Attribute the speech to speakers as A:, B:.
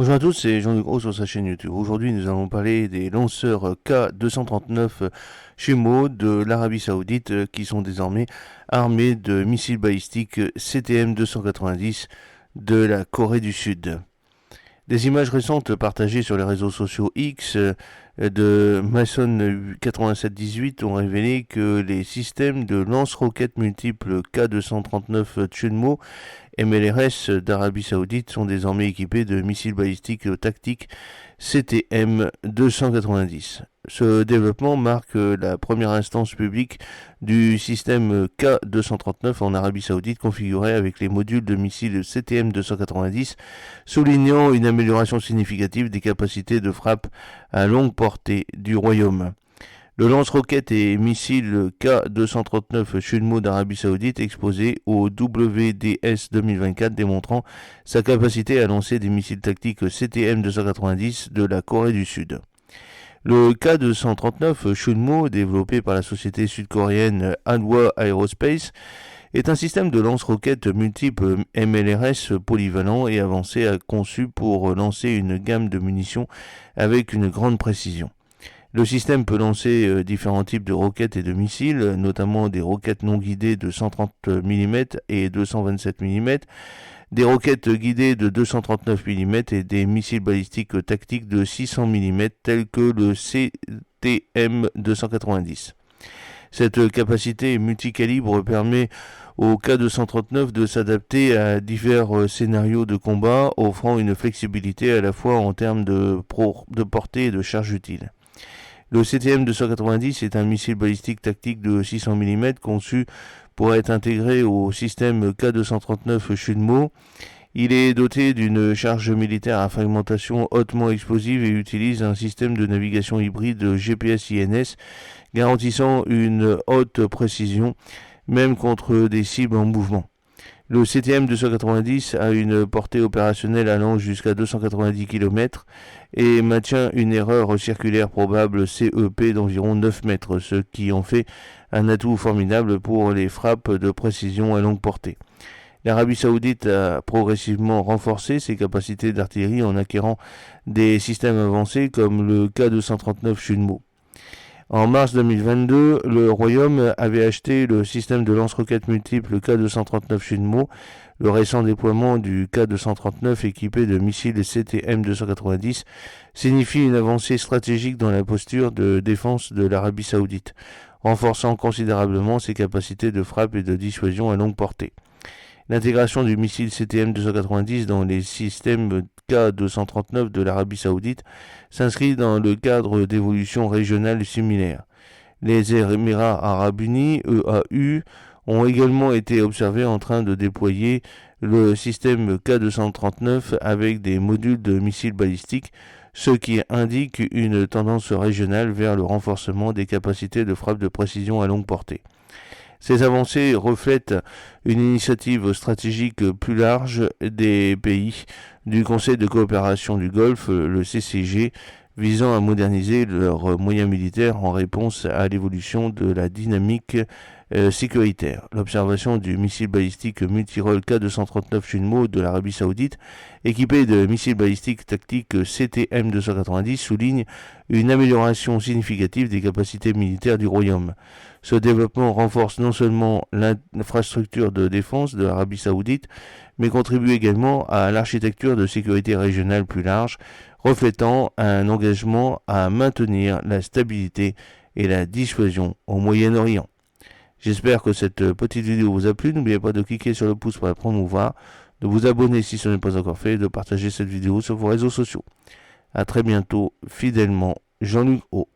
A: Bonjour à tous, c'est Jean-Luc Gros sur sa chaîne YouTube. Aujourd'hui, nous allons parler des lanceurs K-239 Shemo de l'Arabie Saoudite qui sont désormais armés de missiles balistiques CTM-290 de la Corée du Sud. Des images récentes partagées sur les réseaux sociaux X de Mason 8718 ont révélé que les systèmes de lance-roquettes multiples K-239 Chunmo MLRS d'Arabie Saoudite sont désormais équipés de missiles balistiques tactiques CTM-290. Ce développement marque la première instance publique du système K-239 en Arabie Saoudite configuré avec les modules de missiles CTM-290, soulignant une amélioration significative des capacités de frappe à longue portée du Royaume. Le lance-roquettes et missile K-239 Chunmo d'Arabie Saoudite exposé au WDS 2024 démontrant sa capacité à lancer des missiles tactiques CTM-290 de la Corée du Sud. Le K-239 Chunmo, développé par la société sud-coréenne Hanwha Aerospace, est un système de lance-roquettes multiple MLRS polyvalent et avancé conçu pour lancer une gamme de munitions avec une grande précision. Le système peut lancer différents types de roquettes et de missiles, notamment des roquettes non guidées de 130 mm et 227 mm, des roquettes guidées de 239 mm et des missiles balistiques tactiques de 600 mm tels que le CTM-290. Cette capacité multicalibre permet au K-239 de s'adapter à divers scénarios de combat, offrant une flexibilité à la fois en termes de portée et de charge utile. Le CTM-290 est un missile balistique tactique de 600 mm conçu pour être intégré au système K-239 Chunmo. Il est doté d'une charge militaire à fragmentation hautement explosive et utilise un système de navigation hybride GPS-INS garantissant une haute précision, même contre des cibles en mouvement. Le CTM-290 a une portée opérationnelle allant jusqu'à 290 km et maintient une erreur circulaire probable CEP d'environ 9 mètres, ce qui en fait un atout formidable pour les frappes de précision à longue portée. L'Arabie Saoudite a progressivement renforcé ses capacités d'artillerie en acquérant des systèmes avancés comme le K-239 Chunmo. En mars 2022, le Royaume avait acheté le système de lance-roquettes multiples K-239 Chunmo. Le récent déploiement du K-239 équipé de missiles CTM-290 signifie une avancée stratégique dans la posture de défense de l'Arabie Saoudite, renforçant considérablement ses capacités de frappe et de dissuasion à longue portée. L'intégration du missile CTM-290 dans les systèmes K-239 de l'Arabie Saoudite s'inscrit dans le cadre d'évolutions régionales similaires. Les Émirats Arabes Unis, EAU, ont également été observés en train de déployer le système K-239 avec des modules de missiles balistiques, ce qui indique une tendance régionale vers le renforcement des capacités de frappe de précision à longue portée. Ces avancées reflètent une initiative stratégique plus large des pays du Conseil de coopération du Golfe, le CCG, visant à moderniser leurs moyens militaires en réponse à l'évolution de la dynamique sécuritaire. L'observation du missile balistique multirôle K-239 Chunmo de l'Arabie Saoudite, équipé de missiles balistiques tactiques CTM-290, souligne une amélioration significative des capacités militaires du Royaume. Ce développement renforce non seulement l'infrastructure de défense de l'Arabie Saoudite, mais contribue également à l'architecture de sécurité régionale plus large, reflétant un engagement à maintenir la stabilité et la dissuasion au Moyen-Orient. J'espère que cette petite vidéo vous a plu. N'oubliez pas de cliquer sur le pouce pour la promouvoir, de vous abonner si ce n'est pas encore fait et de partager cette vidéo sur vos réseaux sociaux. A très bientôt, fidèlement, Jean-Luc O.